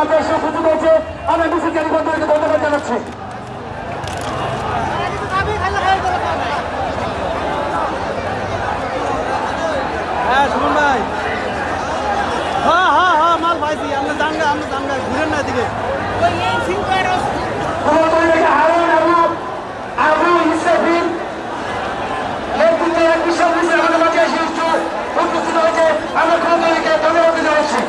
মাঝে এসে উপস্থিত হয়েছে। আমরা মিছিলকারী বন্ধুদেরকে ধন্যবাদ জানাচ্ছি। হ্যাঁ সুমন ভাই, হ্যাঁ হ্যাঁ হ্যাঁ মাল পাইছি। আমরা জানগা ঘুরেন না এদিকে। আবু ইসরাফিল নেতৃত্বে এক বিশাল মিছিল আমাদের মাঝে এসে উপস্থিত হয়েছে। আমরা ক্ষমতাকে ধন্যবাদ জানাচ্ছি।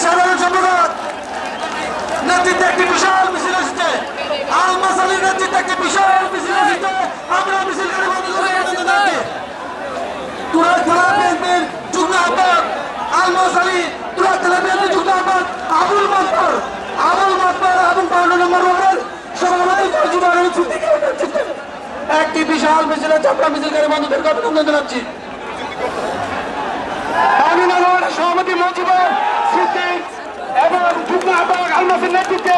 সাধারণ সম্পাদক নেতৃত্বে একটি বিশাল মিছিল এসেছে। আলমাস আলীর নেতৃত্বে একটি বিশাল মিছিল এসেছে। আমরা মিছিলকারী বন্ধুদের তুরাগ থানা বিএনপির যুগ্ম আহ্বায়ক আলমাস আলী, তুরাগ থানা বিএনপির যুগ্ম আহ্বায়ক আবুল মাতবর এবং ৫ নম্বর ওয়ার্ডের সভাপতি জীবন সিদ্দিকীর নেতৃত্বে একটি বিশাল মিছিলে চাপড়া মিছিলকারী বন্ধুদেরকে অভিনন্দন জানাচ্ছি। সভাপতি মজিবর সিদ্দিক এবং যুগ্ম আহ্বায়ক আলমাসের নেতৃত্বে